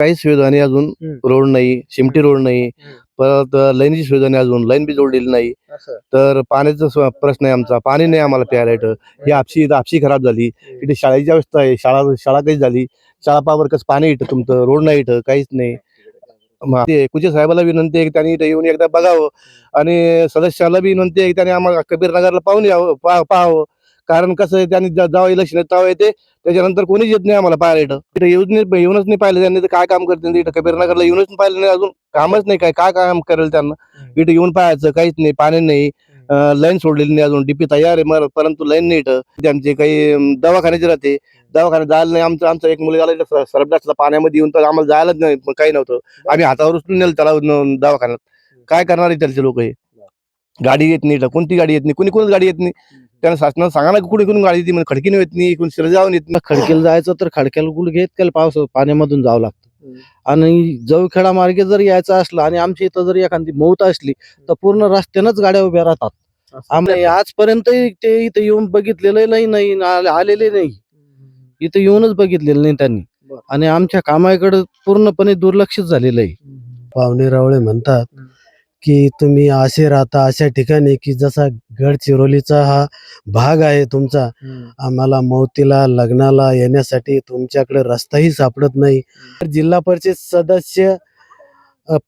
काही सुविधा नाही अजून. रोड नाही, शिमटी रोड नाही. परत लाईनची सुविधा नाही अजून, लाईन बी जोडलेली नाही. तर पाण्याचा प्रश्न आहे आमचा. पाणी नाही आम्हाला प्यायला इथं. ही हापशी खराब झाली. इथे शाळेची अवस्था आहे. शाळा काही झाली. शाळा पावर कसं पाणी इथं तुमचं, रोड नाही इथं, काहीच नाही. ते कुचे साहेबाला विनंती आहे की त्यांनी इथं येऊन एकदा बघावं आणि सदस्याला बी विनंती आहे की त्यांनी आम्हाला कबीर नगरला पाहून यावं, पाहावं. कारण कसं आहे, त्यांनी जेव्हा इलेक्शन येत तेव्हा येते, त्याच्यानंतर कोणीच येत नाही आम्हाला पाहायला इथं. इथं येऊनच नाही पाहिलं त्यांनी. तर काय काम करतील इथं? कबीर नगरला येऊनच नाही पाहिलं नाही अजून. कामच नाही, काय काम करेल त्यांना? इथं येऊन पाहायचं, काहीच नाही, पाणी नाही. लाईन सोडलेली नाही अजून. डीपी तयार आहे परंतु लाईन नाही इथं. त्यांचे काही दवाखान्याचे राहते, दवाखान्यात जायला नाही. आमचा एक मुलगा सरपला असला पाण्यामध्ये येऊन, तर आम्हाला जायलाच नाही, काही नव्हतं. आम्ही हातावर उचलून नेलं त्याला दवाखान्यात. काय करणार त्याचे लोक? हे गाडी येत नाही इथं, कोणती गाडी येत नाही, कोणीच गाडी येत नाही. त्यांना शासनानं सांगा ना, कुठून गाडी येते? म्हणजे खडकीने येत नाही, कोणी शिरजावून येत नाही. खडकेला जायचं तर खडक्याला गुडघे इतक्या पाऊस पाण्यामधून जावं लागतं. आणि जवखेडा मार्गे जर यायचं असलं आणि आमच्या इथं जर एखादी मौत असली तर पूर्ण रस्त्यानंच गाड्या उभ्या राहतात. आम्ही आजपर्यंत ते इथं येऊन बघितलेलं नाही, आलेले नाही. इथं येऊनच बघितलेलं नाही त्यांनी. आणि आमच्या कामाकडे पूर्णपणे दुर्लक्षित झालेलं आहे. पावणेरावळे म्हणतात की तुम्ही असे राहता अशा ठिकाणी की जसा गडचिरोलीचा हा भाग आहे तुमचा, आम्हाला मौतीला लग्नाला येण्यासाठी तुमच्याकडे रस्ताही सापडत नाही. जिल्हा परिषद सदस्य,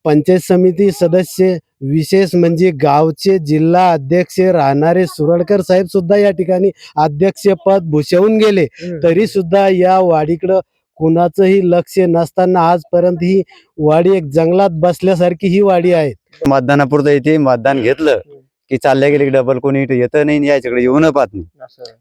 पंचायत समिती सदस्य, विशेष म्हणजे गावचे जिल्हा अध्यक्ष राहणारे सुरडकर साहेब सुद्धा या ठिकाणी अध्यक्षपद भूषवून गेले, तरी सुद्धा या वाडीकडं कुणाचंही लक्ष नसताना आजपर्यंत ही वाडी एक जंगलात बसल्यासारखी ही वाडी आहे. मतदानापुरतं इथे मतदान घेतलं की चालल्या गेले डबल कोणी इथे येतं नाही, याच्याकडे येऊन पाहत नाही.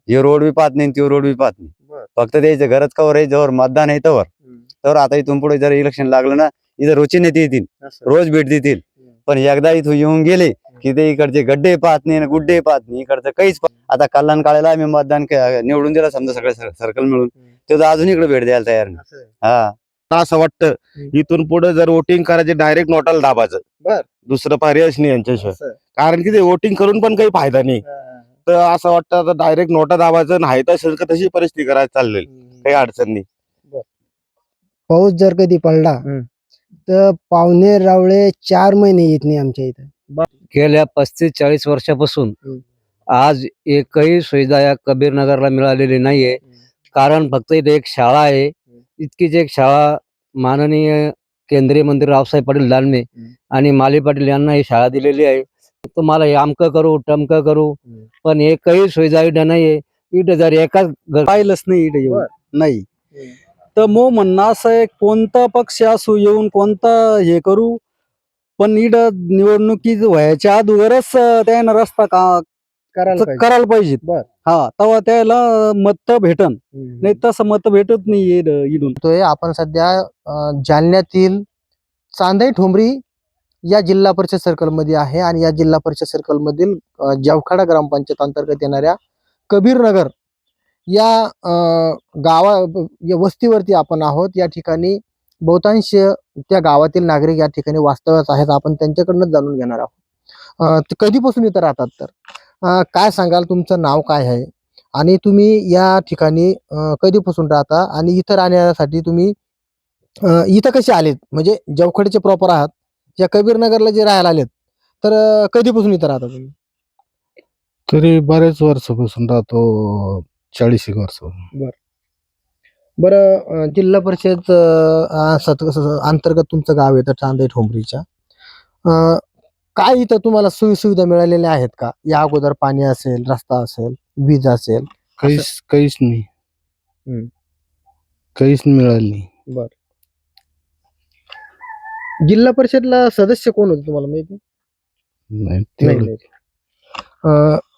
हे रोड बी पाहत नाही, तो रोड बी पाहत नाही. फक्त त्याचं गरज कवर आहे, जवळ मतदान आहे तर आता इथून पुढे जर इलेक्शन लागलं ना, इथं रोजचे नेते येतील, रोज भेट देतील. पण एकदा इथून येऊन गेले की ते इकडचे गड्डे पाहत नाही, गुड्डे पाहत नाही, इकडचं काहीच. आता कल्याण काळाला आम्ही मतदान निवडून दिला समजा सगळे सर्कल मिळून, ते तर अजून इकडे भेट द्यायला तयार नाही. हा, असं वाटतं इथून पुढे जर वोटिंग करायचे डायरेक्ट नोटाला दाबायचं, दुसरं पर्यायच नाही यांच्याशिवाय. कारण की ते वोटिंग करून पण काही फायदा नाही. तर असं वाटतं आता डायरेक्ट नोटा दाबायचं, नाही तर तशी परिस्थिती करायला चाललेली, काही अडचण नाही. पाऊस जर कधी पडला तर पावणेरावळे 4 महिने येत नाही आमच्या इथं. गेल्या 35-40 वर्षापासून आज एकही सुविधा या कबीर नगरला मिळालेली नाहीये. कारण फक्त इथे एक शाळा आहे, इतकीच एक शाळा. माननीय केंद्रीय मंत्री रावसाहेब पाटील दानवे आणि माली पाटील यांना ही शाळा दिलेली आहे. तुम्हाला हे अमकं करू टमकं करू, पण एकही सुविधा इथं नाहीये. इथं जर एकाच पाहिलंच नाही इथे येऊन नाही, तर मग म्हणणं असं आहे, कोणता पक्ष असो येऊन कोणता हे करू, पण इथं निवडणुकी व्हायच्या अगोदरच त्यानं रस्ता करायला पाहिजे. हा, तेव्हा त्याला मत भेटन, नाही तसं मत भेटत नाही इथून. आपण सध्या जालन्यातील चांदई ठोंबरी या जिल्हा परिषद सर्कल मध्ये आहे आणि या जिल्हा परिषद सर्कल मधील जवखेडा ग्रामपंचायत अंतर्गत येणाऱ्या कबीर नगर या या वस्तीवरती आपण आहोत. या ठिकाणी बहुतांश त्या गावातील नागरिक या ठिकाणी वास्तव्यात आहेत. आपण त्यांच्याकडनं जाणून घेणार आहोत ते कधीपासून इथं राहतात. तर काय सांगाल, तुमचं नाव काय आहे आणि तुम्ही या ठिकाणी कधीपासून राहता आणि इथं राहण्यासाठी तुम्ही इथं कसे आलेत? म्हणजे जवखेडचे प्रॉपर आहात, या कबीर नगरला जे राहायला आलेत, तर कधीपासून इथं राहता तुम्ही? तरी बरेच वर्षापासून राहतो, 40 वर्ष. बरं, जिल्हा परिषद अंतर्गत तुमचं गाव येतं चांदई ठोंबरीच्या. काय इथं तुम्हाला सुविधा मिळालेल्या आहेत का? या अगोदर पाणी असेल, रस्ता असेल, वीज असेल? काहीच नाही, काहीच मिळालं नाही. जिल्हा परिषदला सदस्य कोण होते तुम्हाला माहिती? नाही.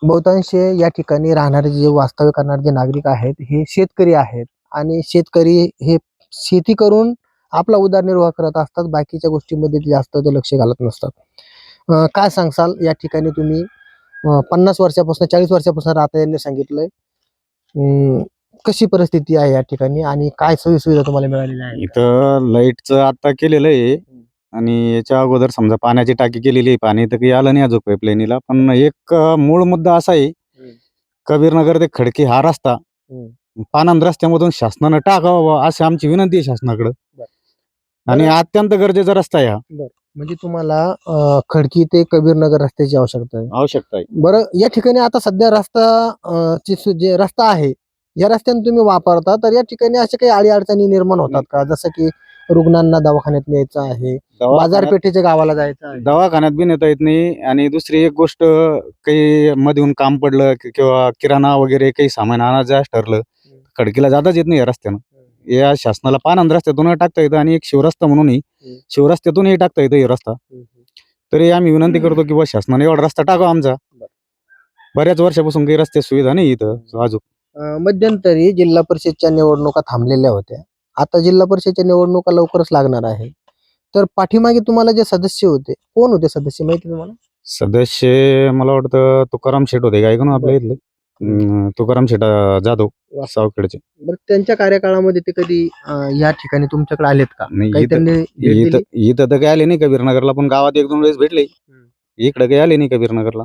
बहुतांश या ठिकाणी राहणारे जे वास्तव्य करणारे जे नागरिक आहेत हे शेतकरी आहेत आणि शेतकरी हे शेती करून आपला उदरनिर्वाह करत असतात. बाकीच्या गोष्टींमध्ये ते जास्त लक्ष घालत नसतात. काय सांगसाल, या ठिकाणी तुम्ही 50 वर्षापासून 40 वर्षापासून राहता यांनी सांगितलंय, कशी परिस्थिती आहे या ठिकाणी आणि काय सोयी सुविधा तुम्हाला मिळालेल्या आहेत? इथं लाईटचं आता केलेलं आहे आणि याच्या अगोदर समजा पाण्याची टाकी केलेली आहे. पाणी तर काही आलं नाही अजून पाईपलाईनीला. पण एक मूळ मुद्दा असा आहे, कबीरनगर ते खडकी हा रस्ता पानंद रस्त्यामधून शासनानं टाकावा, अशी आमची विनंती आहे शासनाकडं. आणि अत्यंत गरजेचा रस्ता आहे हा. म्हणजे तुम्हाला खडकी ते कबीरनगर रस्त्याची आवश्यकता आहे. आवश्यकता आहे. बरं, या ठिकाणी आता सध्या रस्ता जे रस्ता आहे या रस्त्याने तुम्ही वापरता, तर या ठिकाणी अशा काही अडचणी निर्माण होतात का? जसं की रुग्णांना दवाखान्यात न्यायचं आहे, बाजारपेठेच्या गावाला जायचं आहे. दवाखान्यात बी नेता येत नाही. आणि दुसरी एक गोष्ट, काही मधून काम पडलं किंवा किराणा वगैरे काही सामान आणायचं ठरलं, खडकीला जाताच येत नाही या रस्त्यानं. या शासनाला पानंद रस्त्यातून टाकता येतं आणि एक शिवरस्ता म्हणूनही शिवरस्त्यातूनही टाकता येतं हे रस्ता. तरी आम्ही विनंती करतो की बा शासनाने एवढा रस्ता टाकावा आमचा. बऱ्याच वर्षापासून काही रस्ते सुविधा नाही इथं अजून. मध्यंतरी जिल्हा परिषदच्या निवडणुका थांबलेल्या होत्या. आता जिल्हा परिषदच्या निवडणुका लवकरच लागणार आहे. तर पाठीमागे तुम्हाला जे सदस्य होते, कोण होते सदस्य माहिती तुम्हाला? सदस्य मला वाटतं तुकाराम शेठ होते काय का आपल्या इथले. तुकाराम शेठ जाधव सावखेडचे. बरं, त्यांच्या कार्यकाळामध्ये ते कधी या ठिकाणी तुमच्याकडे आलेत का? नाही, काही त्यांनी भेट इथं दिली? इथं तर काही आले नाही कबीरनगरला, पण गावात एक दोन वेळेस भेटले. इकडे काही आले नाही कबीरनगरला.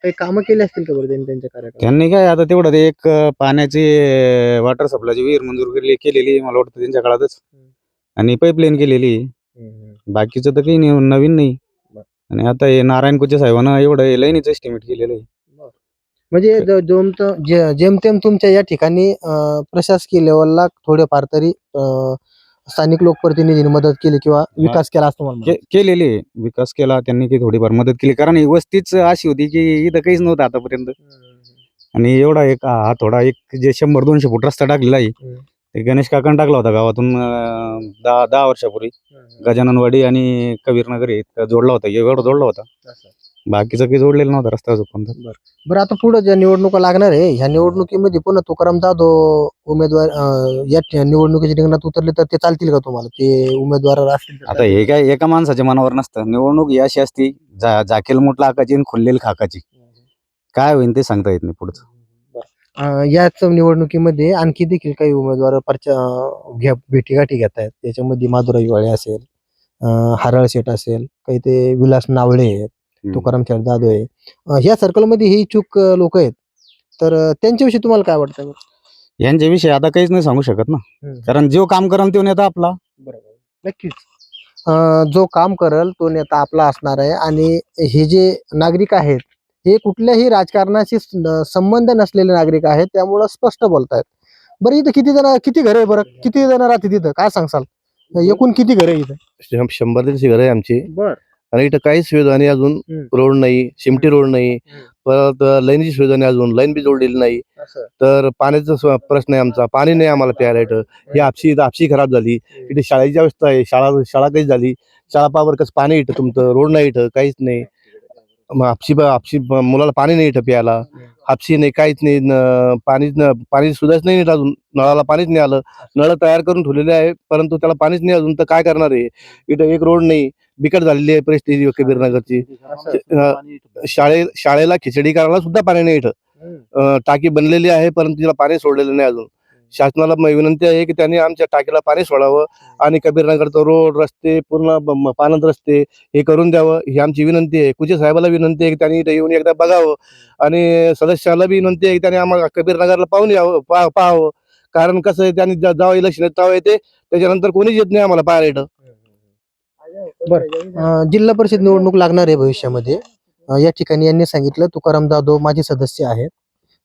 काही कामं केली असतील का बरं त्यांनी त्यांच्या कार्यकाळात? त्यांनी काय आता तेवढं ते एक पाण्याची वॉटर सप्लायची विहीर मंजूर केलेली मला वाटतं त्यांच्या काळातच. आणि पाईपलाईन केलेली. बाकीचं तर काही नवीन नाही. आणि आता हे नारायण कुचे साहेबांना एवढं लाईनीचं एस्टिमेट केलेलं आहे. म्हणजे जेमतेम तुमच्या या ठिकाणी प्रशासकीय लेवलला थोडेफार तरी स्थानिक लोकप्रतिनिधींनी मदत केली किंवा विकास केला असतो मला केलेली आहे. विकास केला त्यांनी, की थोडीफार मदत केली. कारण ही वस्तीच अशी होती की इथं काहीच नव्हतं आतापर्यंत. आणि एवढा एक हा थोडा एक जे 100-200 फूट रस्ता टाकलेला आहे, ते गणेश काकांनी टाकला होता गावातून 10 वर्षापूर्वी. गजाननवाडी आणि कबीरनगर हे जोडला होता, एवढा जोडला होता. बाकीचं काही जोडलेलं नव्हतं रस्ता अजून. बरं, आता पुढे ज्या निवडणुका लागणार आहे ह्या निवडणुकीमध्ये पुन्हा तुकाराम जाधव उमेदवार या निवडणुकीच्या रिंगणात उतरले तर ते चालतील का तुम्हाला? ते उमेदवार असतील तर आता हे काय एका माणसाच्या मनावर नसतं. निवडणूक ही अशी असती, झाकेल मुठला आकाची आणि खुल्लेल खाकाची. काय होईल ते सांगता येत नाही पुढचं. याच निवडणुकीमध्ये आणखी देखील काही उमेदवार भेटीगाठी घेत आहेत. त्याच्यामध्ये माधुराई वाळे असेल, हरळ शेठ असेल, काही ते विलास नावळे आहेत, तुकाराम शेठ जाधव आहे. ह्या सर्कलमध्ये ही इच्छुक लोक आहेत. तर त्यांच्याविषयी तुम्हाला काय वाटतं? यांच्याविषयी आता काहीच नाही सांगू शकत ना. कारण जो काम करेल तो नेता आपला. नक्कीच. जो काम करेल तो नेता आपला असणार आहे. आणि हे जे नागरिक आहेत हे कुठल्याही राजकारणाशी संबंध नसलेले नागरिक आहेत, त्यामुळं स्पष्ट बोलतायत. बरं, इथं किती घर आहे बरं? किती जण राहते तिथं काय सांगसाल? एकूण किती घर आहे इथं? 100 दीडशे घर आहे आमची. बर. आणि इथं काहीच सुविधा नाही अजून. रोड नाही, शिमटी रोड नाही, परत लाईनची सुविधा नाही, अजून लाईन बी जोडलेली नाही. तर पाण्याचा प्रश्न आहे आमचा. पाणी नाही आम्हाला प्यायला इथं. ही हापशी खराब झाली. इथे शाळेची अवस्था आहे. शाळा काही झाली. शाळा पावर कसं पाणी इथं तुमचं, रोड नाही इथं, काहीच नाही. मग हापशी मुलाला पाणी नाही इथं प्यायला. हापशी नाही, काहीच नाही. पाणी सुद्धाच नाही नीट अजून. नळाला पाणीच नाही आलं. नळ तयार करून ठेवलेले आहे, परंतु त्याला पाणीच नाही अजून. तर काय करणार आहे? इथं एक रोड नाही. बिकट झालेली आहे परिस्थिती कबीरनगरची. शाळेला खिचडी करायला सुद्धा पाणी नाही इथं. टाकी बनलेली आहे, परंतु तिला पाणी सोडलेलं नाही अजून. शासनाला विनंती आहे की त्यांनी आमच्या टाकीला पाणी सोडावं आणि कबीरनगरचा रोड, रस्ते पूर्ण पाण्यात रस्ते हे करून द्यावं, ही आमची विनंती आहे. कुचे साहेबाला विनंती आहे की त्यांनी इथं येऊन एकदा बघावं. आणि सदस्याला बी विनंती आहे की त्यांनी आम्हाला कबीरनगरला पाहून यावं, पाहावं. कारण कसं आहे, त्यांनी जेव्हा इलेक्शन तेव्हा येते, त्याच्यानंतर कोणीच येत नाही आम्हाला पाहायला इथं. जिल्हा परिषद निवडणूक लागणार आहे भविष्यामध्ये. या ठिकाणी यांनी सांगितलं तुकाराम जाधव माझे सदस्य आहेत.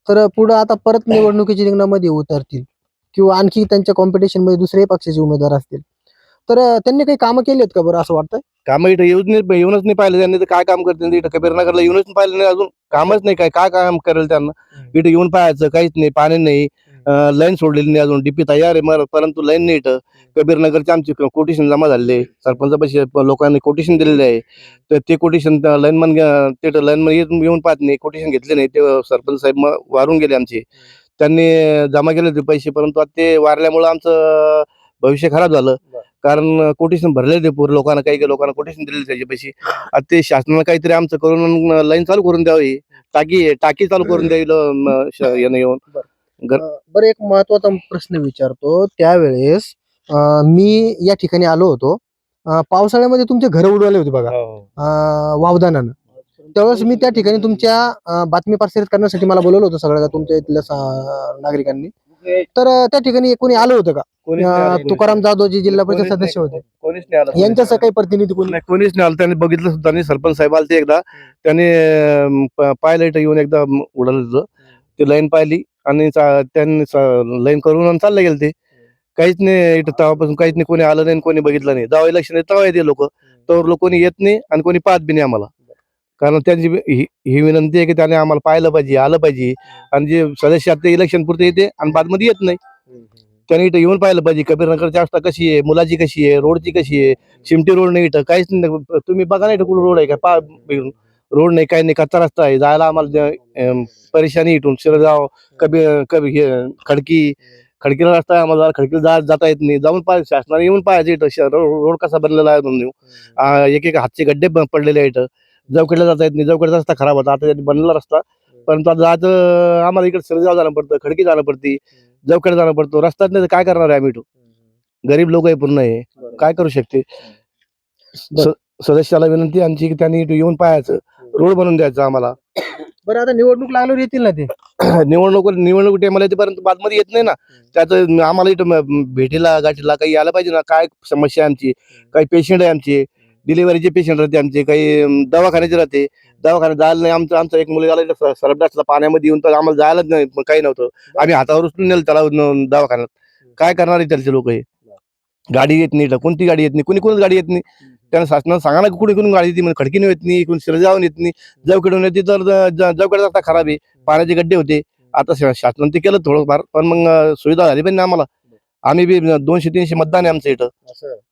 तर पुढे आता परत निवडणुकीच्या रिंगणामध्ये उतरतील किंवा आणखी त्यांच्या कॉम्पिटिशन मध्ये दुसऱ्याही पक्षाचे उमेदवार असतील. तर त्यांनी काही कामं केली आहेत का बरं असं वाटतंय? कामं इथं येऊनच नाही पाहिलं त्यांनी. तर काय काम करतील इथं कबीरनगरला? येऊनच पाहिलं नाही अजून. कामच नाही. काय काम करेल त्यांना? इथं येऊन पाहायचं, काहीच नाही. पाणी नाही, लाईन सोडलेली नाही अजून. डीपी तयार आहे परंतु लाईन नाही इथं. कबीरनगरचे आमचे कोटेशन जमा झालेले, सरपंचापाशी लोकांनी कोटेशन दिलेले आहे. तर ते कोटेशन लाईनमन तिथं लाईनमन येऊन पाहत नाही, कोटेशन घेतले नाही. ते सरपंच साहेब वारून गेले आमचे. त्यांनी जमा केले होते पैसे, परंतु आता ते वारल्यामुळं आमचं भविष्य खराब झालं. कारण कोटेशन भरले ते पूर्ण लोकांना, काही लोकांना कोटेशन दिलेले त्याचे पैसे. आता ते शासनाला काहीतरी आमचं करून लाईन चालू करून द्यावी, टाकी चालू करून द्यावी यानं येऊन. बरं, एक महत्वाचा प्रश्न विचारतो. त्यावेळेस मी या ठिकाणी आलो होतो. पावसाळ्यामध्ये तुमचे घर उडवले होते बघा वावदानानं. त्यावेळेस मी त्या ठिकाणी तुमच्या बातमी प्रसारित करण्यासाठी मला बोलवलं होतं सगळ्या तुमच्या इथल्या नागरिकांनी. तर त्या ठिकाणी कोणी आलं होतं का? कोणीच नाही आलं, कोणीच तुकाराम नाही. जाधव जे जिल्हा परिषद कोणीच सदस्य नाही. होते कोणीच नाही आलं, कोणीच यांच्यासह नाही काही प्रतिनिधी कोणी आलं. नाही, कोणीच नाही आलं. त्यांनी बघितलं सुद्धा नाही. सरपंच साहेब आले ते एकदा, त्यांनी पाहिलं इथं येऊन एकदा उडवलं ते लाईन पाहिली आणि त्यांनी लाईन करून आणि चालले गेले ते. काहीच नाही इथं तेव्हापासून काहीच नाही, कोणी आलं नाही आणि कोणी बघितलं नाही. जेव्हा इलेक्शन आहे तेव्हा येते लोक, तर लोक कोणी येत नाही आणि कोणी पाहत बी नाही आम्हाला. कारण त्यांची ही विनंती आहे की त्याने आम्हाला पाहिलं पाहिजे, आलं पाहिजे. आणि जे सदस्य आहेत ते इलेक्शन पुरते येते आणि बादमध्ये येत नाही. त्यांनी इथं येऊन पाहिलं पाहिजे कबीरनगरची अवस्था कशी आहे, मुलाची कशी आहे, रोडची कशी आहे. शिमटी रोड नाही इथं, काहीच नाही. तुम्ही बघा ना इथं कुठं रोड आहे का, रोड नाही, काही नाही, कच्चा रस्ता आहे. जायला आम्हाला परेशानी इथून शिरगाव खडकीला रस्ता आहे आम्हाला, खडकीला जाता येत नाही. जाऊन पाहिजे, शासनाने येऊन पाहिजे इथं रोड कसा बनलेला आहे म्हणून. एक एक हातचे गड्डे पडलेले आहे इथं. जवखेडला जाता येत नाही, जवखेडचा रस्ता खराब होता, आता बनलेला रस्ता. परंतु आता जायचं आम्हाला इकडे शिरगाव जाणं पडतं, खडकी जाणं पडते, जवखेड जाणं पडतो. रस्ताच नाही तर काय करणार आहे आम्ही इथं? गरीब लोक आहे पूर्ण, हे काय करू शकते. सदस्याला विनंती आमची की त्यांनी इथं येऊन पाहायचं, रोड बनवून द्यायचा आम्हाला. बरं आता निवडणूक लागल्यावर येतील ना ते? निवडणूक टायमाला येते, बादमध्ये येत नाही ना. त्याचं आम्हाला इथं भेटीला गाठीला काही आलं पाहिजे ना. काय समस्या आहे आमची, काही पेशंट आहे आमचे, डिलिव्हरीचे पेशंट राहते आमचे, काही दवाखान्याचे राहते. दवाखान्यात जायला नाही. आमचा एक मुलगा सरपटासला पाण्यामध्ये येऊन, तर आम्हाला जायलाच नाही, काही नव्हतं. आम्ही हातावर उचलून नेलं त्याला दवाखान्यात. काय करणार आहे त्याचे लोक? हे गाडी येत नाही, कोणती गाडी येत नाही, कोणीच गाडी येत नाही. त्यांना शासनाला सांगा ना, कुठे कुठून गाडी येते, म्हणजे खडकीने येत नाही, कोणी शिरगावून येत नाही, जवखेडून येते. तर जवखेडचा रस्ता खराब आहे, पाण्याचे गड्डे होते. आता शासनाने ते केलं थोडंफार, पण मग सुविधा झाली पण नाही आम्हाला. आम्ही बी 200-300 मतदान आहे आमचं इथं.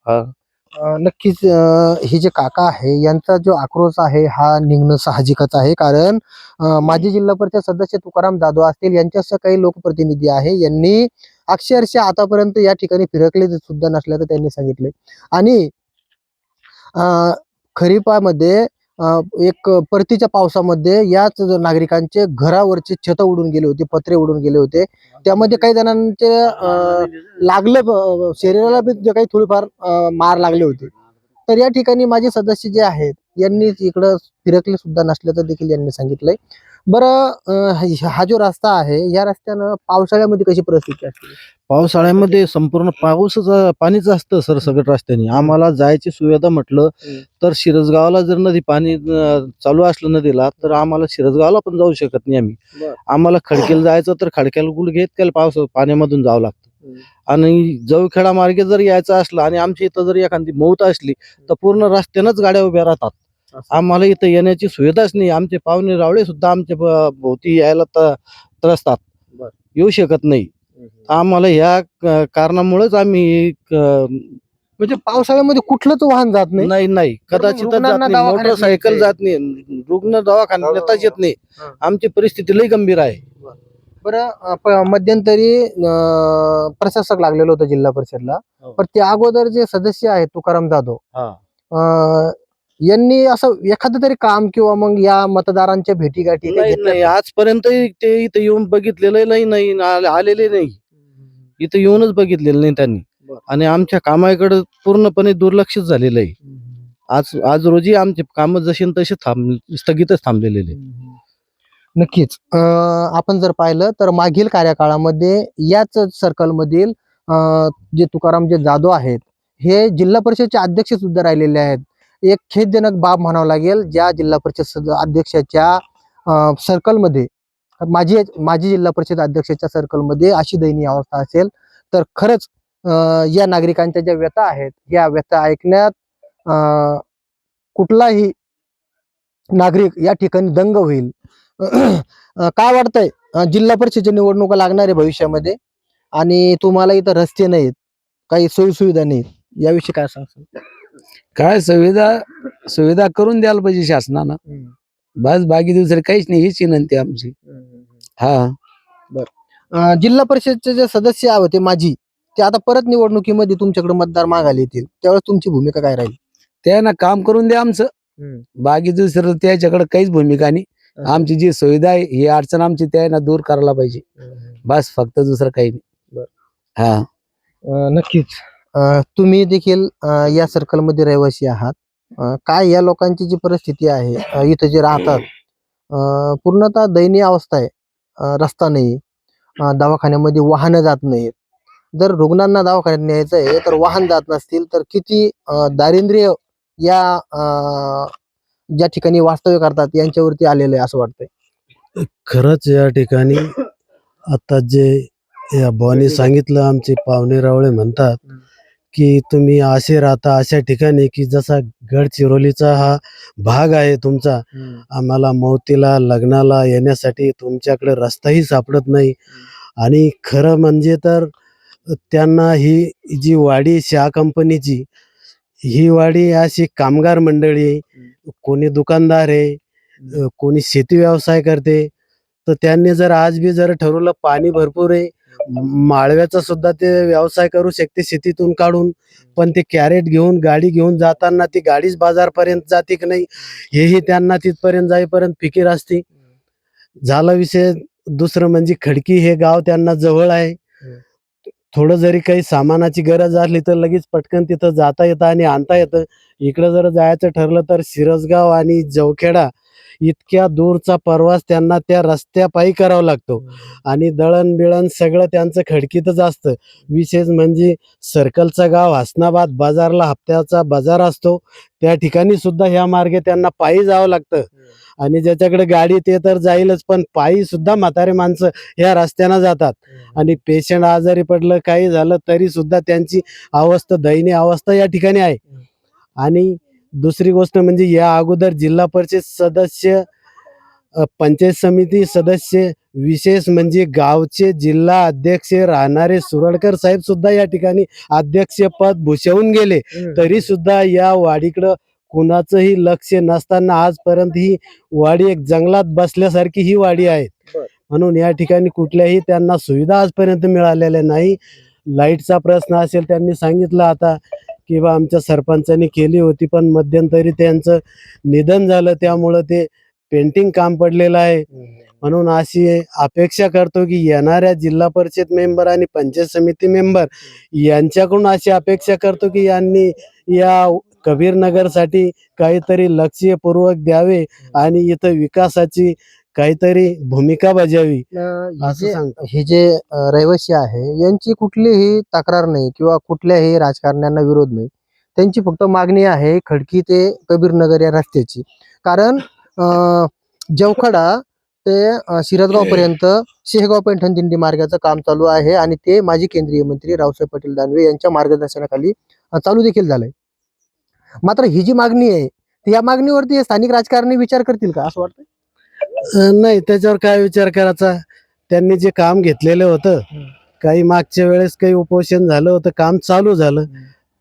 हा. नक्कीच हे जे काका आहे यांचा जो आक्रोश आहे हा निघणं साहजिकच आहे. कारण माजी जिल्हा परिषद सदस्य तुकाराम जाधव असतील, यांच्यासह काही लोकप्रतिनिधी आहे, यांनी अक्षरशः आतापर्यंत या ठिकाणी फिरकले सुद्धा नसल्याचं त्यांनी सांगितले. आणि खरीपामध्ये एक परतीच्या पावसामध्ये याच नागरिकांचे घरावरचे छत उडून गेले होते, पत्रे उडून गेले होते. त्यामध्ये काही जणांचे लागलं, शरीराला बी जे काही थोडीफार मार लागले होते. तर या ठिकाणी माझे सदस्य जे आहेत यांनी इकडं फिरकले सुद्धा नसल्याचं देखील यांनी सांगितलंय. बरं हा जो रस्ता आहे, या रस्त्यानं पावसाळ्यामध्ये कशी परिस्थिती असते? पावसाळ्यामध्ये संपूर्ण पाणीच असतं सर सगळं रस्त्याने. आम्हाला जायची सुविधा म्हटलं तर शिरसगावला जर नदी पाणी चालू असलं नदीला, तर आम्हाला शिरसगावला पण जाऊ शकत नाही आम्ही. आम्हाला खडकेला जायचं तर खडक्याला गुडघे पाऊस पाण्यामधून जावं लागतं. आणि जवखेडा मार्गे जर यायचं असलं आणि आमच्या इथं जर एखादी मौत असली तर पूर्ण रस्त्यानंच गाड्या उभ्या राहतात. आम्हाला इथं येण्याची सुविधाच नाही. आमचे पाहुणे रावळे सुद्धा आमच्या भोवती यायला त्रसतात, येऊ शकत नाही. आम्हाला ह्या कारणामुळेच आम्ही म्हणजे पावसाळ्यामध्ये कुठलंच वाहन जात नाही. नाही कदाचित जात रुग्णांना नाही, दवाखान्यात मोटरसायकल न्यायचंय. जात नाही, रुग्ण दवाखान्यात नेताच येत नाही. आमची परिस्थिती लई गंभीर आहे. बरं मध्यंतरी प्रशासक लागलेलं होतं जिल्हा परिषदला, पण त्या अगोदर जे सदस्य आहेत तुकाराम जाधव यांनी असं एखादं तरी काम किंवा मग या मतदारांच्या भेटीगाठी काही नाही घेतल्या नाही, का? आजपर्यंत ते इथं येऊन बघितलेलं नाही, आलेले नाही. इथं येऊनच बघितलेलं नाही त्यांनी. आणि आमच्या कामाकडे पूर्णपणे दुर्लक्षच झालेलं आहे. आज रोजी आमचे काम जसे न तसे स्थगितच थांबलेले. नक्कीच आपण जर पाहिलं तर मागील कार्यकाळामध्ये याच सर्कल मधील जे तुकाराम जे जाधव आहेत हे जिल्हा परिषदचे अध्यक्ष सुद्धा राहिलेले आहेत. एक खेदजनक बाब म्हणावं लागेल, ज्या जिल्हा परिषद अध्यक्षाच्या सर्कलमध्ये माजी जिल्हा परिषद अध्यक्षाच्या सर्कलमध्ये अशी दयनीय अवस्था असेल तर खरंच या नागरिकांच्या ज्या व्यथा आहेत या व्यथा ऐकण्यात कुठलाही नागरिक या ठिकाणी दंग होईल. काय वाटतंय, जिल्हा परिषदेच्या निवडणुका लागणार आहे भविष्यामध्ये आणि तुम्हाला इथं रस्ते नाहीत, काही सोयी सुविधा नाहीत, याविषयी काय सांगता? काय सुविधा करून द्यायला पाहिजे शासनानं. बस बाकी दुसरे काहीच नाही, हीच विनंती आहे आमची. हा जिल्हा परिषदचे जे सदस्य होते माजी, ते आता परत निवडणुकीमध्ये तुमच्याकडे मतदार मागायला येतील, त्यावेळेस तुमची भूमिका काय राहील? त्यांना काम करून द्या आमचं. बाकी दुसरं त्याच्याकडे काहीच भूमिका नाही. आमची जी सुविधा आहे ही अडचण आमची त्यांना दूर करायला पाहिजे, बस फक्त दुसरं काही नाही. हा नक्कीच तुम्ही देखील या सर्कलमध्ये रहिवासी आहात. काय या लोकांची जी परिस्थिती आहे इथं जे राहतात, पूर्णतः दयनीय अवस्था आहे. रस्ता नाही, दवाखान्यामध्ये वाहनं जात नाहीत जर रुग्णांना दवाखान्यात न्यायचं आहे तर वाहन जात नसतील तर किती दारिद्र्य या ज्या ठिकाणी वास्तव्य करतात यांच्यावरती आलेलं आहे असं वाटतंय. खरंच या ठिकाणी आता जे या बॉनी सांगितलं, आमचे पाहुणे रावळे म्हणतात की तुम्ही असे राहता अशा ठिकाणी की जसा गडचिरोलीचा हा भाग आहे तुमचा, आम्हाला मौतीला लग्नाला येण्यासाठी तुमच्याकडे रस्ताही सापडत नाही. आणि खरं म्हणजे तर त्यांना ही जी वाडी चहा कंपनीची, ही वाडी अशी कामगार मंडळी आहे, कोणी दुकानदार आहे, कोणी शेती व्यवसाय करते. तर त्यांनी जर आज बी जर ठरवलं पाणी भरपूर आहे, माळव्याचा सुद्धा ते व्यवसाय करू शकते शेतीतून काढून, पण ते कॅरेट घेऊन गाडी घेऊन जाताना ती गाडीच बाजारपर्यंत जाते की नाही हेही त्यांना तिथपर्यंत जाईपर्यंत फिकीर असते. झाला विषय दुसरं म्हणजे खडकी हे गाव त्यांना जवळ आहे. थोडं जरी काही सामानाची गरज असली तर लगेच पटकन तिथं जाता येतं आणि आणता येतं. इकडं जर जायचं ठरलं तर शिरसगाव आणि जवखेडा इतक्या दूरचा प्रवास त्यांना त्या रस्त्यापायी करावा लागतो. आणि दळण बिळण सगळं त्यांचं खडकीतच असतं. विशेष म्हणजे सर्कलचं गाव हसनाबाद बाजारला हप्त्याचा बाजार असतो, त्या ठिकाणी सुद्धा ह्या मार्गे त्यांना पायी जावं लागतं. आणि ज्याच्याकडे गाडी ते तर जाईलच, पण पायी सुद्धा म्हातारे माणसं ह्या रस्त्यानं जातात. आणि पेशंट आजारी पडलं काही झालं तरी सुद्धा त्यांची अवस्था दयनीय अवस्था या ठिकाणी आहे. आणि दुसरी गोष्ट म्हणजे या अगोदर जिल्हा परिषद सदस्य, पंचायत समिती सदस्य, विशेष म्हणजे गावचे जिल्हा अध्यक्ष राहणारे सुरडकर साहेब सुद्धा या ठिकाणी अध्यक्षपद भूषवून गेले, तरी सुद्धा या वाडीकडं कुणाचंही लक्ष नसताना आजपर्यंत ही वाडी एक जंगलात बसल्यासारखी ही वाडी आहे. म्हणून या ठिकाणी कुठल्याही त्यांना सुविधा आजपर्यंत मिळालेल्या नाही. लाईटचा प्रश्न असेल, त्यांनी सांगितलं आता की बा आमच्या सरपंचांनी केली होती, पण मध्यंतरी त्यांचं निधन झालं, त्यामुळं ते पेंटिंग काम पडलेलं आहे. म्हणून अशी अपेक्षा करतो की येणाऱ्या जिल्हा परिषद मेंबर आणि पंचायत समिती मेंबर यांच्याकडून अशी अपेक्षा करतो की यांनी या कबीर नगरसाठी काहीतरी लक्षपूर्वक द्यावे आणि इथं विकासाची काहीतरी भूमिका बजावी असं सांगतो. हे जे रहिवासी आहे यांची कुठलीही तक्रार नाही किंवा कुठल्याही राजकारण्यांना विरोध नाही. त्यांची फक्त मागणी आहे खडकी ते कबीर नगर या रस्त्याची. कारण जवखडा ते शिरसगाव पर्यंत शेहगाव पैठण दिंडी मार्गाचं काम चालू आहे आणि ते माजी केंद्रीय मंत्री रावसाहेब पाटील दानवे यांच्या मार्गदर्शनाखाली चालू देखील झालंय. मात्र ही जी मागणी आहे या मागणीवरती स्थानिक राजकारणी विचार करतील का असं वाटतं? नाही, त्याच्यावर काय विचार करायचा. त्यांनी जे काम घेतलेलं होतं, काही मागच्या वेळेस काही उपोषण झालं होतं, काम चालू झालं,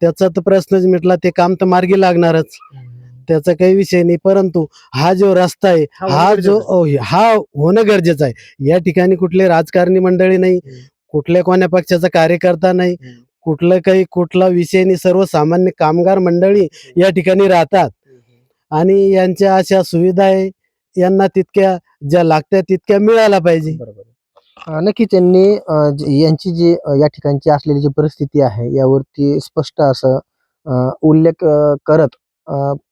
त्याचा तर प्रश्नच मिटला. ते काम तर मार्गी लागणारच, त्याचा काही विषय नाही. परंतु हा जो रस्ता आहे हा होणं गरजेचं आहे. या ठिकाणी कुठले राजकारणी मंडळी नाही, कुठल्या कोण्या पक्षाचा कार्यकर्ता नाही, कुठला विषय नाही. सर्वसामान्य कामगार मंडळी या ठिकाणी राहतात आणि यांच्या अशा सुविधा आहे, यांना तितक्या ज्या लागत्या तितक्या मिळायला पाहिजे. नक्की त्यांनी यांची जी या ठिकाणची असलेली जी परिस्थिती आहे यावरती स्पष्ट असं उल्लेख करत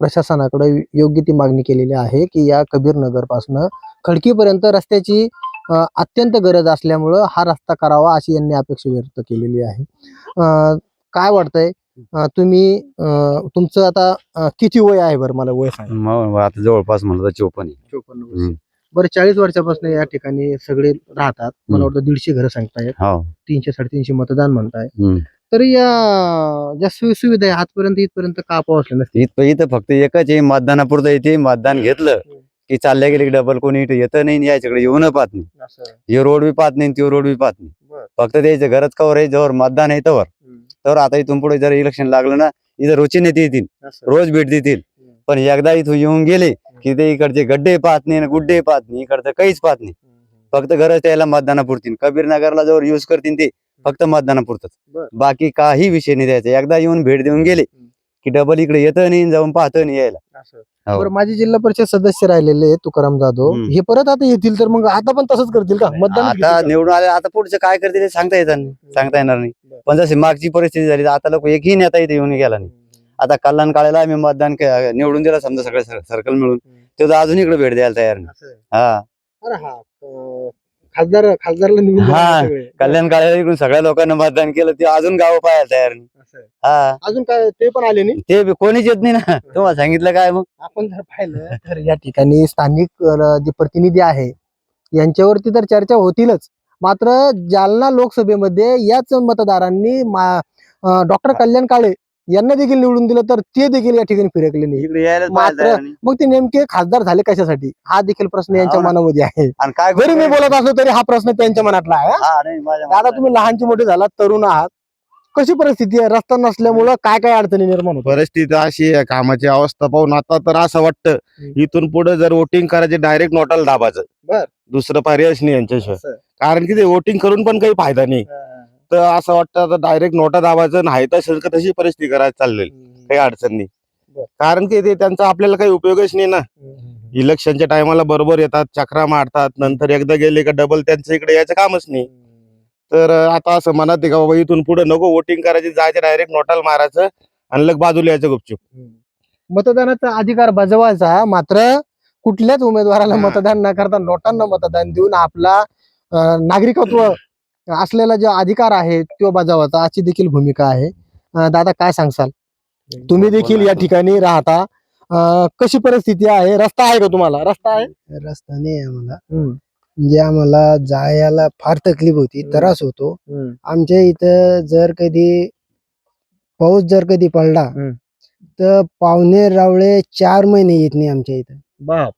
प्रशासनाकडे योग्य ती मागणी केलेली आहे की या कबीर नगर पासून खडकीपर्यंत रस्त्याची अत्यंत गरज असल्यामुळं हा रस्ता करावा अशी यांनी अपेक्षा व्यक्त केलेली आहे. काय वाटतंय तुम्ही तुमचं आता किती वय आहे बरं, मला वय सांगा. मग आता जवळपास म्हणलं तर 54 आहे. 54 वर्ष. बरं, 40 वर्षापासून या ठिकाणी सगळे राहतात. मला वाटतं 150 घरं सांगतायत, हो 300-350 मतदान म्हणताय. हम्म. तर या ज्या सुविधा आहे आजपर्यंत इथपर्यंत का पोहोचले नसते? इथं फक्त एकच आहे, मतदानापुरतं येते. मतदान घेतलं की चालल्या गेले की डबल कोणी इथं येतं नाही, याच्याकडे येऊन पाहत नाही. हे रोड बी पाहत नाही, तो रोड बी पाहत नाही. फक्त त्याचं घरच कवर आहे, जवळ मतदान आहे तर आता इथून पुढे जर इलेक्शन लागलं ना, इथं रोजची नेते येतील, रोज भेट देतील. पण एकदा इथून येऊन गेले की ते इकडचे गड्डे पाहत नाही, गुड्डे पाहत नाही, इकडचं काहीच पाहत नाही. फक्त गरज त्याला मतदानापुरती. कबीर नगरला जवळ युज करतील ते फक्त मतदानापुरतच, बाकी काही विषय नाही द्यायचा. एकदा येऊन भेट देऊन गेले की डबल इकडे येतं नाही, जाऊन पाहतं नाही यायला. बरं, माझे जिल्हा परिषद सदस्य राहिलेले तुकाराम जाधव हे परत आता येतील तर मग आता पण तसंच करतील का मतदान? आता निवडून आले, आता पुढचं काय करतील हे सांगता येणार नाही. पण जशी मागची परिस्थिती झाली आता लोक एकही नेता इथे येऊन गेला नाही. आता कल्याण काळाला आम्ही मतदान निवडून दिलं समजा सगळे सर्कल मिळून, तो अजून इकडे भेट द्यायला तयार नाही. हा अरे हा खासदारला निवडून हा. देणार सगळे. कल्याण काळे सगळ्या लोकांना मतदान केलं ते अजून गाव पाहायला तयार नाही. असं आहे. हा अजून काय ते पण आले नाही. ते कोणीच येत नाही ना तुम्हाला सांगितलं काय मग. आपण जर पाहिलं तर या ठिकाणी स्थानिक जे प्रतिनिधी आहे यांच्यावरती तर चर्चा होतीलच, मात्र जालना लोकसभेमध्ये याच मतदारांनी डॉक्टर कल्याण काळे यांना देखील निवडून दिलं तर ते देखील या ठिकाणी फिरकले नाही. इकडे यायला मात्र- तयार नाही. मग ते नेमके खासदार झाले कशासाठी, हा देखील प्रश्न यांच्या हो ना. मनामध्ये आहे. आणि काय जरी मी बोलत असलो तरी हा प्रश्न त्यांच्या मनातला आहे. हा, नाही, माझ्या दादा मनात तुम्ही लहानची मोठे झालात, तरुण आहात, कशी परिस्थिती आहे? रस्ता नसल्यामुळं काय काय अडचणी निर्माण होतात? परिस्थिती अशी आहे, कामाची अवस्था पाहून आता तर असं वाटतं इथून पुढे जर वोटिंग करायचे डायरेक्ट नोटाला दाबायचं. बर. दुसरं पर्यायच नाही यांच्याशिवाय. असं. कारण की ते वोटिंग करून पण काही फायदा नाही. तर असं वाटतं आता डायरेक्ट नोटा दाबायचं, नाही तर तशी परिस्थिती करायला चाललेली, काही अडचण नाही. बर. कारण की ते त्यांचा आपल्याला काही उपयोगच नाही ना. इलेक्शनच्या टायमाला बरोबर येतात, चक्रा मारतात, नंतर एकदा गेले का डबल त्यांच्या इकडे यायचं कामच नाही. तर आता असं म्हणत आहे का बाबा इथून पुढे नको वोटिंग करायची, जायचं डायरेक्ट नोटाला मारायचं आणि लग बाजूला यायचं गुपचूप. मतदानाचा अधिकार बजावायचा, मात्र कुठल्याच उमेदवाराला हा. मतदान न करता नोटांना मतदान देऊन आपला नागरिकत्व असलेला जो अधिकार आहे तो बजावायचा, अशी देखील भूमिका आहे. दादा काय सांगसाल, तुम्ही देखील या ठिकाणी राहता, कशी परिस्थिती आहे? रस्ता आहे का तुम्हाला? रस्ता आहे? रस्ता नाही आम्हाला, म्हणजे आम्हाला जायला फार तकलीफ होती, त्रास होतो. आमच्या इथं जर कधी पाऊस जर कधी पडला तर पावणे रावळे 4 महिने येत नाही आमच्या इथं. बाप.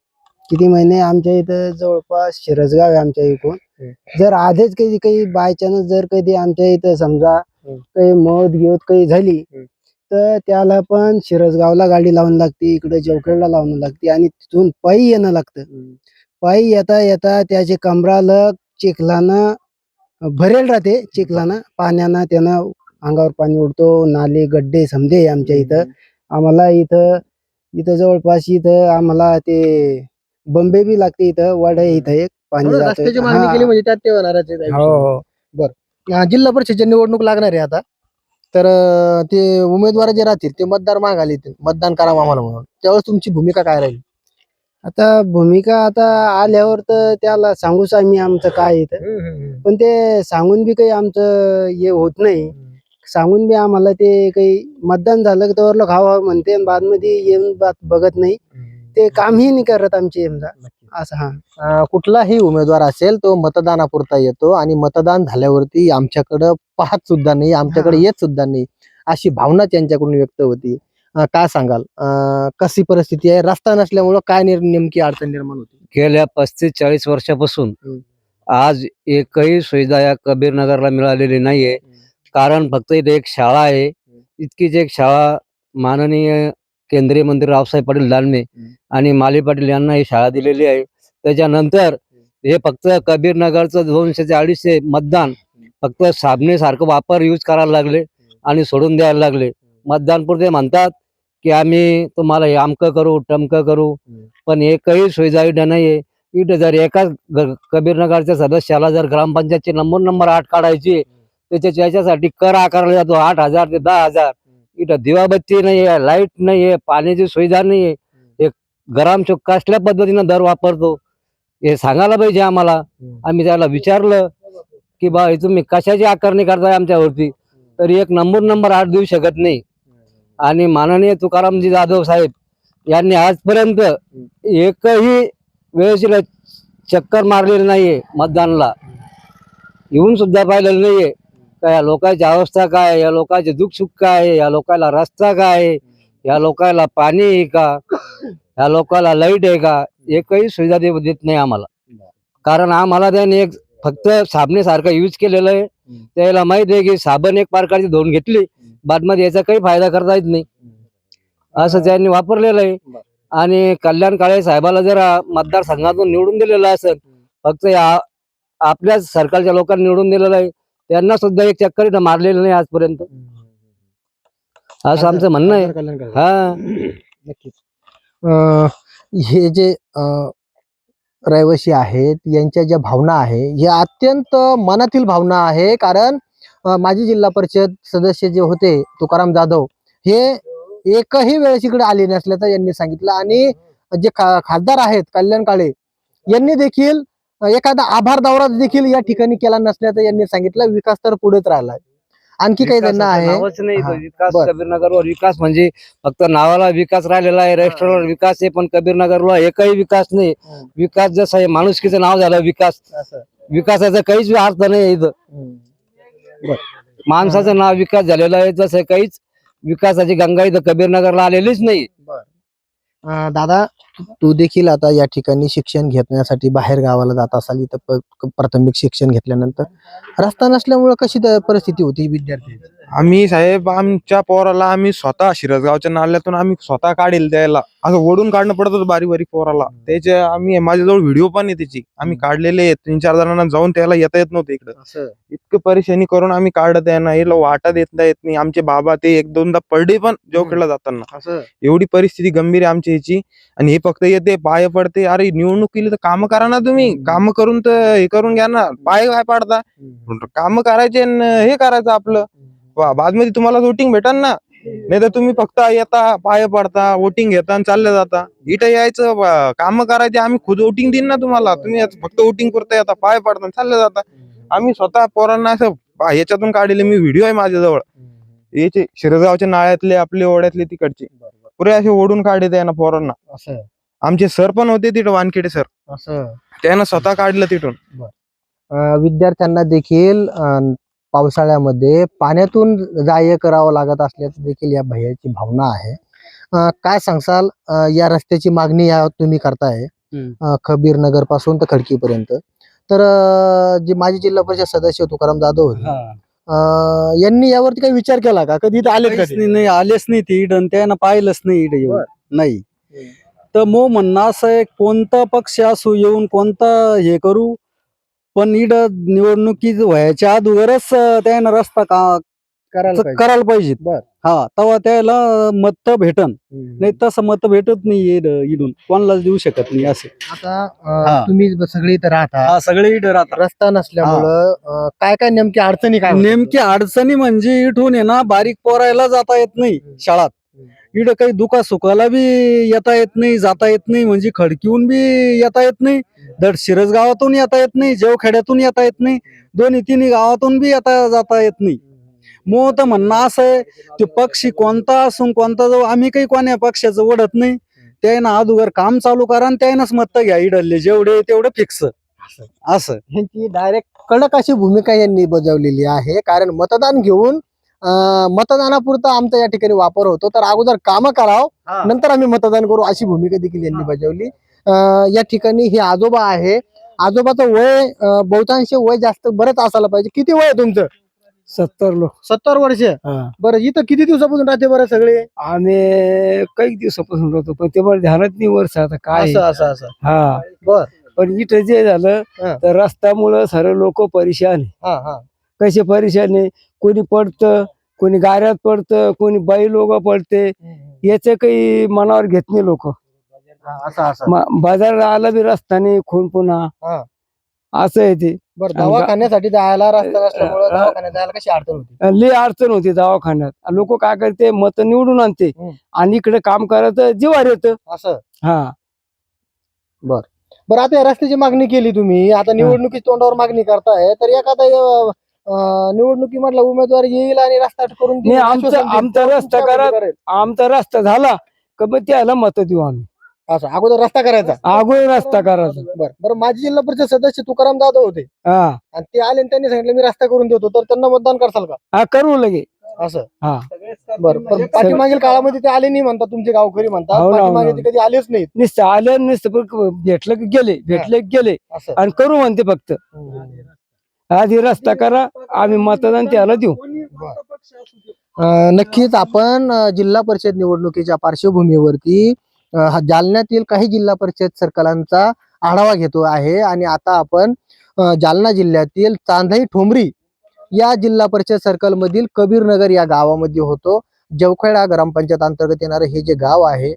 किती महिने? आमच्या इथं जवळपास शिरसगाव आहे आमच्या इकडून. जर आधीच कधी काही बाय चान्स जर कधी आमच्या इथं समजा काही मौत घेत काही झाली तर त्याला पण शिरसगावला गाडी लावून लागते, इकडे जवखेडला लावून लागते आणि तिथून पायी येणं लागतं. पायी येता येता त्याचे कमराला चिखलानं भरेल राहते, चिखलानं पाण्यानं त्यानं अंगावर पाणी उडतो, नाले गड्डे समजे आमच्या इथं. आम्हाला इथं जवळपास इथं आम्हाला ते बंबे बी लागते, इथं वाड आहे इथं एक पाणी जातं. रस्त्याची मागणी केली म्हणजे त्यात ते होणारच आहे. हो. जिल्हा परिषदेची निवडणूक लागणार आहे आता, तर ते उमेदवार जे राहतील ते मतदार मागायला येतील, मतदान करा आम्हाला म्हणून, त्यावेळेस तुमची भूमिका काय राहील? आता भूमिका आता आल्यावर तर त्याला सांगूच आम्ही आमचं काय इथं, पण ते सांगून बी काही आमचं हे होत नाही. सांगून बी आम्हाला ते काही मतदान झालं तर लोक हवा म्हणते आणि बादमध्ये येऊन बघत नाही, ते कामही नाही करत आमचे समजा असं. हा, कुठलाही उमेदवार असेल तो मतदानापुरता येतो आणि मतदान झाल्यावरती आमच्याकडं पाहत सुद्धा नाही, आमच्याकडे येत सुद्धा नाही, अशी भावना त्यांच्याकडून व्यक्त होती. काय सांगाल, कशी परिस्थिती आहे? रस्ता नसल्यामुळं काय नेमकी अडचण निर्माण होती? गेल्या 35-40 वर्षापासून आज एकही सुविधा या कबीर नगरला मिळालेली नाहीये. कारण फक्त इथे एक शाळा आहे, इतकीच एक शाळा माननीय केंद्रीय मंत्री रावसाहेब पाटील दानवे आणि माली पाटील यांना ही शाळा दिलेली आहे. त्याच्यानंतर हे फक्त कबीर नगरचं 200 ते 250 मतदान फक्त साबणेसारखं वापर यूज करायला लागले आणि सोडून द्यायला लागले. मतदान पुरते म्हणतात की आम्ही तुम्हाला हे अमकं करू टमकं करू, पण एकही सुविधा इथं नाहीये. इथं जर एका कबीर नगरच्या सदस्याला जर ग्रामपंचायतची नंबर 8 काढायची, त्याच्यासाठी कर आकारला जातो 8,000 ते 10,000. इथं दिवाबत्ती नाहीये, लाईट नाहीये, पाण्याची सुविधा नाहीये. एक ग्रामसेवक कसल्या पद्धतीनं दर वापरतो हे सांगायला पाहिजे आम्हाला. आम्ही त्याला विचारलं की बा हे तुम्ही कशाची आकारणी करताय आमच्यावरती, तरी एक नंबर 8 देऊ शकत नाही. आणि माननीय तुकारामजी जाधव साहेब यांनी आजपर्यंत एकही वेळेची चक्कर मारलेली नाहीये, मतदानाला येऊन सुद्धा पाहिलेलं नाहीये. का या लोकांची अवस्था काय आहे, या लोकांचे दुःख सुख काय आहे, या लोकांना रस्ता काय आहे, या लोकांना पाणी आहे का, या लोकांना लाईट आहे का, एकही सुविधा देत नाही आम्हाला. कारण आम्हाला त्याने एक फक्त साबणेसारखं यूज केलेलं आहे. त्याला माहित आहे की साबण एक प्रकारची धुवून घेतली, बादमध्ये याचा काही फायदा करता येत नाही, असं त्यांनी वापरलेलं आहे. आणि कल्याण काळे साहेबाला जर मतदारसंघातून निवडून दिलेलं असेल, फक्त आपल्याच सरकारच्या लोकांनी निवडून दिलेलं आहे, त्यांना सुद्धा एक चक्कर इथं मारलेलं नाही आजपर्यंत, असं आमचं म्हणणं आहे. हा, नक्कीच. हे जे रहिवासी आहेत यांच्या ज्या भावना आहे हे अत्यंत मनातील भावना आहे. कारण माजी जिल्हा परिषद सदस्य जे होते तुकाराम जाधव हे एकही वेळेस इकडे आले नसल्याचं यांनी सांगितलं. आणि जे खासदार आहेत कल्याण काळे यांनी देखील एखादा आभार दौरा देखील या ठिकाणी केला नसल्याचं यांनी सांगितलं. विकास तर पुढेच राहिलाय. आणखी काही त्यांना विकासाचं आहे. नावच नाही हा, विकास. बर. कबीरनगरवर विकास म्हणजे फक्त नावाला विकास राहिलेला आहे. रेस्टॉरंट विकास आहे, पण कबीरनगरला एकही विकास नाही. विकास जसं आहे माणुसकीचं नाव झालं विकास. विकासाचा काहीच अर्थ नाही इथं. माणसाचं नाव विकास झालेलं आहे, तसं काहीच विकासाची गंगा इथं कबीरनगरला आलेलीच नाही. दादा, तू देखील आता या ठिकाणी शिक्षण घेण्यासाठी बाहेर गावाला जात असाल. इथं प्राथमिक शिक्षण घेतल्यानंतर रस्ता नसल्यामुळे कशी परिस्थिती होती विद्यार्थी? आम्ही साहेब आमच्या पोराला आम्ही स्वतः शिरसगावच्या नाल्यातून आम्ही स्वतः काढेल द्यायला, असं ओढून काढणं पडत होतं बारीक बारीक पोराला. त्याचे आम्ही माझ्याजवळ व्हिडिओ पण आहे त्याची. आम्ही काढलेले आहेत. 3-4 जणांना जाऊन त्याला येता येत नव्हतं इकडं. इतकं परेशानी करून आम्ही काढत आहे ना, याला वाटा देता येत नाही. आमचे बाबा ते 1-2दा पडले पण जेवखेडला जाताना. एवढी परिस्थिती गंभीर आहे आमची ह्याची. आणि हे फक्त येते पाय पडते. अरे निवडणूक केली तर काम करा ना तुम्ही. काम करून तर हे करून घ्या ना. पाय काय पाडता? काम करायचे हे करायचं आपलं. बादमध्ये तुम्हाला वोटिंग भेटन ना. नाही तर तुम्ही फक्त येता, पाय पडता, वोटिंग घेता आणि चालले जाता. इथं यायचं, काम करायचे. आम्ही खुद वोटिंग देईन ना तुम्हाला. तुम्ही फक्त वोटिंग करता, येता, पाय पडता चालले जाता. आम्ही स्वतः पोरांना असं याच्यातून काढलेले मी व्हिडिओ आहे माझ्याजवळ. याचे शिरगावच्या नाळ्यातले आपले ओढ्यातले तिकडचे पुरे असे ओढून काढले आहे ना पोरांना. आमचे सर पण होते तिथं, वानखेडे सर. त्यानं स्वतः काढलं तिथून. विद्यार्थ्यांना देखील पावसाळ्यामध्ये पाण्यातून जाय करावं लागत असल्याचं देखील या भैयाची भावना आहे. काय सांगसाल, या रस्त्याची मागणी या तुम्ही करताय कबीर नगर पासून तर खडकीपर्यंत. तर जे माजी जिल्हा परिषद सदस्य तुकाराम जाधव होते, यांनी यावरती काही विचार केला का? कधी इथं आलेच काहीच नाही आलेच नाही ते इडन, त्यानं पाहिलंच नाही इड येऊन. नाही तर मग म्हणणं असं आहे, कोणता पक्ष असू येऊन कोणता हे करू, पण इड निवडणुकी व्हायच्या अगोदरच त्यानं रस्ता करायला पाहिजे. हा, तेव्हा त्याला मत भेटन. नाही तसं मत भेटत नाही इडून कोणालाच देऊ शकत नाही असं. आता तुम्ही सगळे इथं राहता, हा, सगळे इड राहतात. रस्ता नसल्यामुळं काय काय नेमकी अडचणी काय होतात? नेमकी अडचणी म्हणजे इथून आहे ना, बारीक पोरायला जाता येत नाही शाळात. इकडं काही दुखा सुखाला बी येता येत नाही, जाता येत नाही. म्हणजे खडकीहून बी येता येत नाही, दड शिरस गावातून येता येत नाही, जेवखेड्यातून येता येत नाही, 2-3 गावातून बी जाता येत नाही. मग तर म्हणणं असं आहे, ते पक्षी कोणता असून कोणता जाऊ, आम्ही काही कोण्या पक्षाचं ओढत नाही. त्यानं अगोदर काम चालू करा आणि त्यानंच मत घ्या. इडले जेवढे तेवढे फिक्स असं. ह्यांची डायरेक्ट कडक अशी भूमिका यांनी बजावलेली आहे. कारण मतदान घेऊन मतदानापुरता आमचा या ठिकाणी वापर होतो, तर अगोदर कामं करावं, नंतर आम्ही मतदान करू, अशी भूमिका देखील यांनी बजावली. या ठिकाणी हे आजोबा आहे. आजोबाचं वय बहुतांश वय जास्त बरंच असायला पाहिजे. किती वय आहे तुमचं? 70 वर्ष. बरं, इथं किती दिवसापासून राहते बरं सगळे? आम्ही काही दिवसापासून राहतो, पण ते मला ध्यानात नाही वर्ष आता काय. असं हा, बर. पण इथं जे झालं तर रस्त्यामुळं सर्व लोक परेशान आहे. कसे परेशान आहे, कोणी पडतं, कोणी गाऱ्यात पडतं, कोणी बाई लोक पडते. याच काही मनावर घेत नाही लोक. बाजारात आला बी रस्ता नाही, खून पुन्हा असं आहे ते. दवाखान्यासाठी जायला रस्ता नसल्यामुळे दवाखान्यात जायला कशी अडचण होती? लई अडचण होती दवाखान्यात. लोक काय करते, मत निवडून आणते आणि इकडे काम करायचं जीवार येतं असं. हा. बरं, आता या रस्त्याची मागणी केली तुम्ही, आता निवडणुकी तोंडावर मागणी करताय, तर एखादा निवडणुकी म्हटलं उमेदवार येईल आणि रस्ता करून देईल, आमचा रस्ता करा, आमचा रस्ता झाला का मग त्याला मत देऊ आम्ही. असं अगोदर रस्ता करायचा, अगोदर रस्ता करायचा. बरं, माजी जिल्हा परिषद सदस्य तुकाराम जाधव होते आणि ते आले आणि त्यांनी सांगितलं मी रस्ता करून देतो, तर त्यांना मतदान करसाल का? हा, करू लगे. असं. हा, बरं, पण पाठीमागील काळामध्ये ते आले नाही म्हणतात, तुमचे गावकरी म्हणतात. हो ना, पाठीमागे ते कधी आलेच नाहीत. नुसतं आलं नुसतं भेटलं की गेले, भेटले की गेले. असं. आणि करू म्हणते फक्त. आधी रस्ता करा, आम्ही मतदान त्याला देऊ. नक्कीच आपण जिल्हा परिषद निवडणुकीच्या पार्श्वभूमीवरती जालन्यातील काही जिल्हा परिषद सर्कलांचा आढावा घेतो आहे. आणि आता आपण जालना जिल्ह्यातील चांदई ठोंबरी या जिल्हा परिषद सर्कल मधील कबीर नगर या गावामध्ये होतो. जवखेडा ग्रामपंचायत अंतर्गत येणारे हे जे गाव आहे,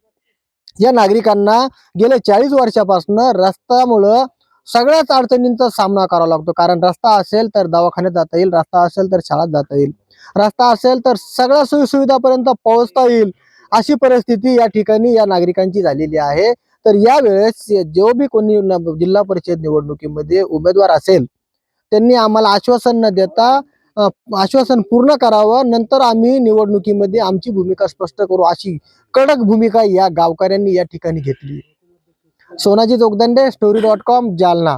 या नागरिकांना गेल्या 40 वर्षापासून रस्त्यामुळं सगळ्याच अडचणींचा सामना करावा लागतो. कारण रस्ता असेल तर दवाखान्यात जाता येईल, रस्ता असेल तर शाळेत जाता येईल, रस्ता असेल तर सगळ्या सोयी सुविधापर्यंत पोहोचता येईल, अशी परिस्थिती या ठिकाणी या नागरिकांची झालेली आहे. तर यावेळेस जो बी कोणी जिल्हा परिषद निवडणुकीमध्ये उमेदवार असेल त्यांनी आम्हाला आश्वासन न देता आश्वासन पूर्ण करावं, नंतर आम्ही निवडणुकीमध्ये आमची भूमिका स्पष्ट करू, अशी कडक भूमिका या गावकऱ्यांनी या ठिकाणी घेतली. सोनाजी जोगदंडे, story.com, जालना.